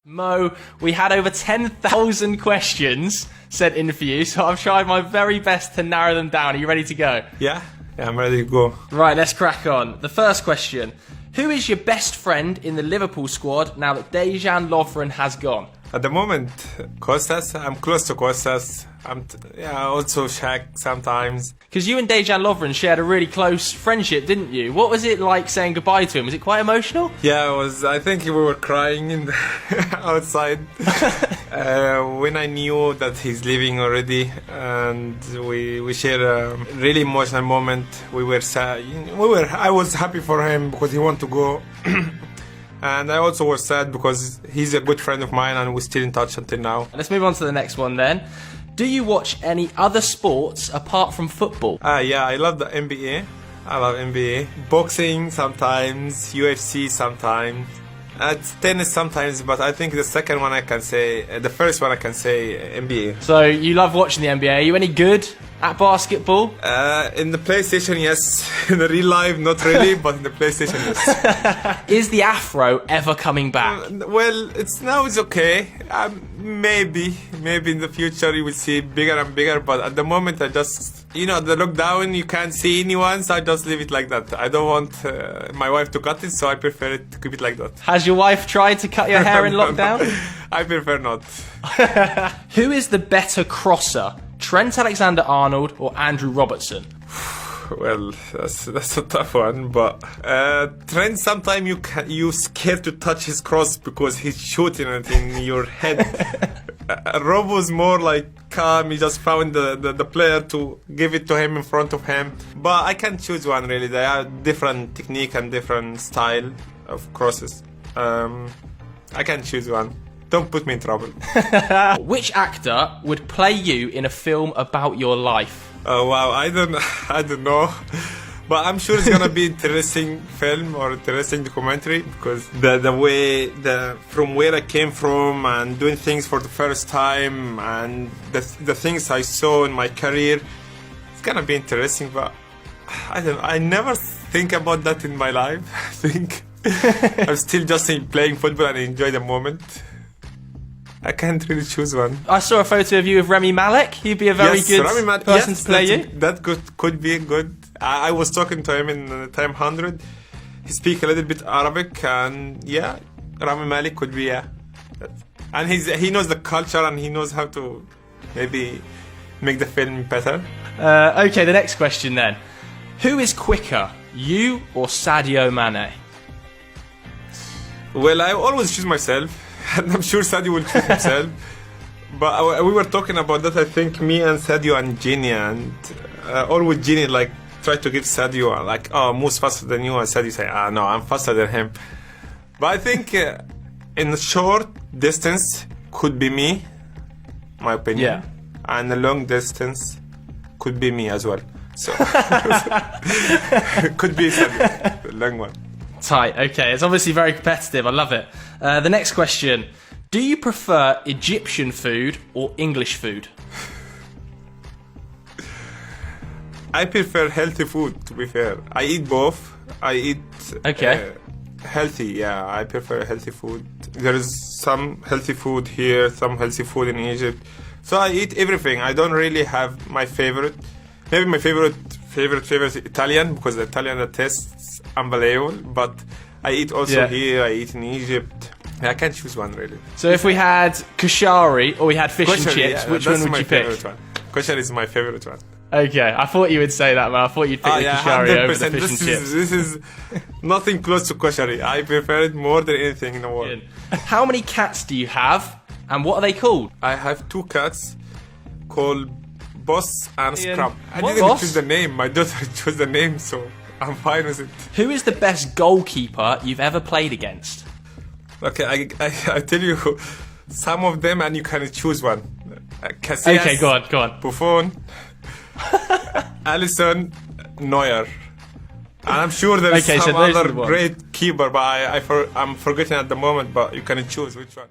Mo, we had over 10,000 questions sent in for you, so I've tried my very best to narrow them down. Are you ready to go? Yeah, I'm ready to go. Right, let's crack on. The first question. Who is your best friend in the Liverpool squad now that Dejan Lovren has gone? At the moment, Kostas. I'm close to Kostas. Also Shaq sometimes. Because you and Dejan Lovren shared a really close friendship, didn't you? What was it like saying goodbye to him? Was it quite emotional? Yeah, it was. I think we were crying in the outside when I knew that he's leaving already, and we shared a really emotional moment. We were sad. I was happy for him because he wanted to go. And I also was sad because he's a good friend of mine and we're still in touch until now. Let's move on to the next one then. Do you watch any other sports apart from football? Yeah, I love the NBA. I love NBA. Boxing sometimes, UFC sometimes. Tennis sometimes, but I think the first one I can say NBA. So you love watching the NBA. Are you any good at basketball? In the PlayStation, yes. In the real life, not really, but in the PlayStation, yes. Is the afro ever coming back? Well, it's okay. Maybe in the future you will see bigger and bigger, but at the moment I just, the lockdown, you can't see anyone, so I just leave it like that. I don't want my wife to cut it, so I prefer it to keep it like that. Has your wife tried to cut your hair in lockdown? I prefer not. Who is the better crosser? Trent Alexander-Arnold or Andrew Robertson? Well, that's a tough one, but Trent, sometimes you scared to touch his cross because he's shooting it in your head. Rob was more like calm. He just found the player to give it to him in front of him. But I can't choose one really. They are different technique and different style of crosses. I can't choose one. Don't put me in trouble. Which actor would play you in a film about your life? Oh wow, I don't know, but I'm sure it's gonna be interesting film or interesting documentary because the way from where I came from and doing things for the first time and the things I saw in my career, it's gonna be interesting. But I never think about that in my life. I think I'm still just playing football and enjoy the moment. I can't really choose one. I saw a photo of you with Rami Malek. He'd be a very good person to play you. That could be good. I was talking to him in Time 100. He speaks a little bit Arabic, and yeah, Rami Malek could be, yeah. And he knows the culture and he knows how to maybe make the film better. Okay, the next question then. Who is quicker, you or Sadio Mane? Well, I always choose myself. And I'm sure Sadio will choose himself. But we were talking about that, I think, me and Sadio and Genie. And always Genie, try to give Sadio, moves faster than you. And Sadio say, no, I'm faster than him. But I think in the short distance, could be me, my opinion. Yeah. And the long distance, could be me as well. So, could be Sadio, the long one. Tight, okay. It's obviously very competitive. I love it. The next question. Do you prefer Egyptian food or English food? I prefer healthy food, to be fair. I eat both. I eat healthy, yeah. I prefer healthy food. There is some healthy food here, some healthy food in Egypt. So I eat everything. I don't really have my favorite. Maybe my favorite is Italian, because the Italian tastes unbelievable. But I eat also here, I eat in Egypt. I can't choose one really. So if we had kashari or we had fish and chips, which one would you pick? Kashari is my favorite one. Okay, I thought you would say that, man. I thought you'd pick the kashari over the fish and chips. This is nothing close to kashari. I prefer it more than anything in the world. How many cats do you have, and what are they called? I have 2 cats called Boss and Scrub. I didn't choose the name. My daughter chose the name, so I'm fine with it. Who is the best goalkeeper you've ever played against? Okay, I tell you some of them and you can choose one. Casillas, okay, go on. Buffon, Alisson, Neuer. And I'm sure there's some other great keeper, but I'm forgetting at the moment, but you can choose which one.